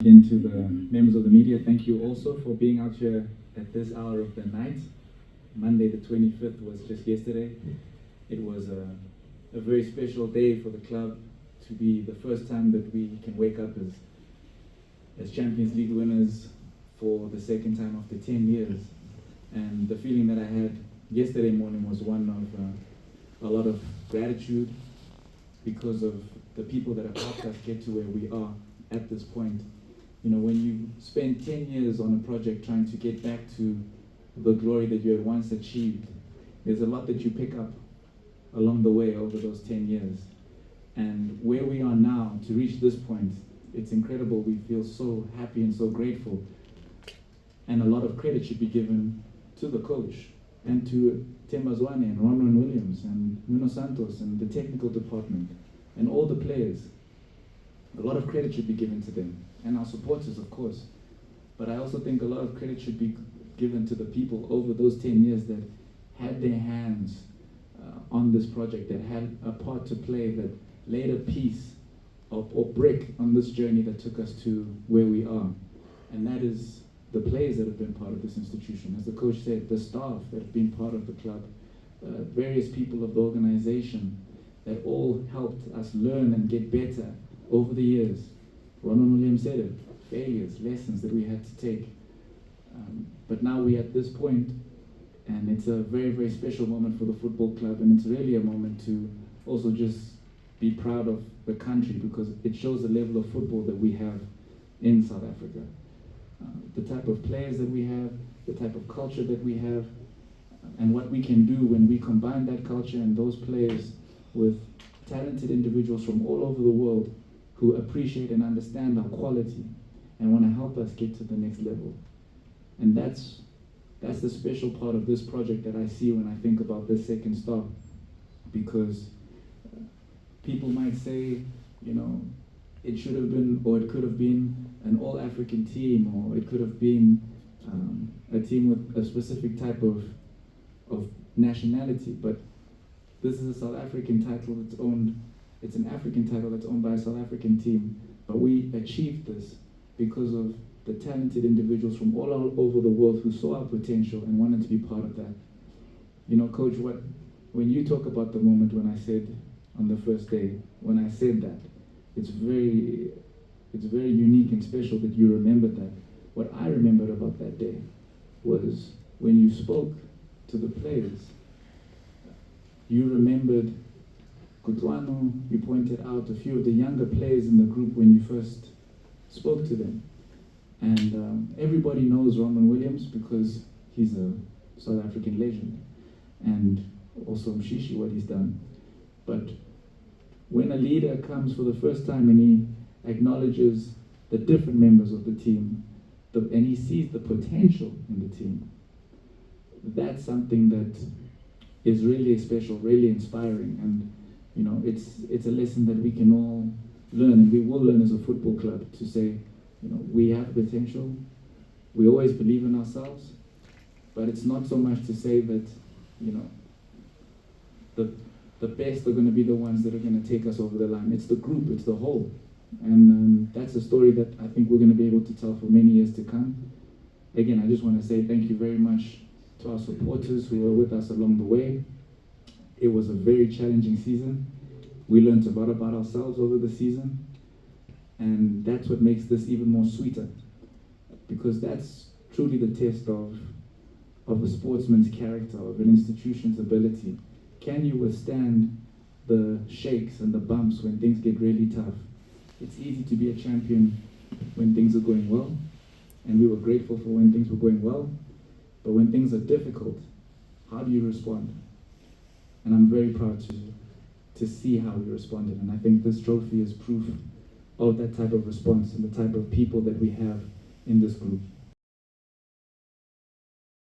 again to the members of the media. Thank you also for being out here at this hour of the night. Monday the 25th was just yesterday. It was a very special day for the club to be the first time that we can wake up as Champions League winners for the second time after 10 years. And the feeling that I had yesterday morning was one of a lot of gratitude because of the people that have helped us get to where we are at this point. You know, when you spend 10 years on a project trying to get back to the glory that you had once achieved, there's a lot that you pick up along the way over those 10 years. And where we are now, to reach this point, it's incredible. We feel so happy and so grateful. And a lot of credit should be given to the coach and to Tembazwane and Ronwen Williams and Nuno Santos and the technical department and all the players. A lot of credit should be given to them and our supporters, of course. But I also think a lot of credit should be given to the people over those 10 years that had their hands on this project, that had a part to play, that laid a piece or brick on this journey that took us to where we are. And that is the players that have been part of this institution. As the coach said, the staff that have been part of the club, various people of the organization that all helped us learn and get better over the years. Ronald Williams said it, failures, lessons that we had to take. But now we're at this point, and it's a very, very special moment for the football club, and it's really a moment to also just be proud of the country because it shows the level of football that we have in South Africa. The type of players that we have, the type of culture that we have, and what we can do when we combine that culture and those players with talented individuals from all over the world who appreciate and understand our quality and want to help us get to the next level. And that's the special part of this project that I see when I think about this second star, because people might say, you know, it should have been, or it could have been an all-African team, or it could have been a team with a specific type of nationality. But this is a South African title that's owned, it's an African title that's owned by a South African team. But we achieved this because of the talented individuals from all over the world who saw our potential and wanted to be part of that. You know, Coach, when you talk about the moment when I said on the first day, when I said that, it's very unique and special that you remembered that. What I remembered about that day was when you spoke to the players. You remembered Kutwano, you pointed out a few of the younger players in the group when you first spoke to them. And everybody knows Ronwen Williams because he's a South African legend, and also Mshishi, what he's done. But when a leader comes for the first time and he acknowledges the different members of the team, and he sees the potential in the team, that's something that is really special, really inspiring. And you know, it's a lesson that we can all learn, and we will learn as a football club to say, you know, we have potential. We always believe in ourselves, but it's not so much to say that, you know, the best are going to be the ones that are going to take us over the line. It's the group, it's the whole. And that's a story that I think we're going to be able to tell for many years to come. Again, I just want to say thank you very much to our supporters who were with us along the way. It was a very challenging season. We learned a lot about ourselves over the season. And that's what makes this even more sweeter, because that's truly the test of a sportsman's character, of an institution's ability. Can you withstand the shakes and the bumps when things get really tough? It's easy to be a champion when things are going well, and we were grateful for when things were going well, but when things are difficult, how do you respond? And I'm very proud to see how we responded, and I think this trophy is proof of that type of response and the type of people that we have in this group.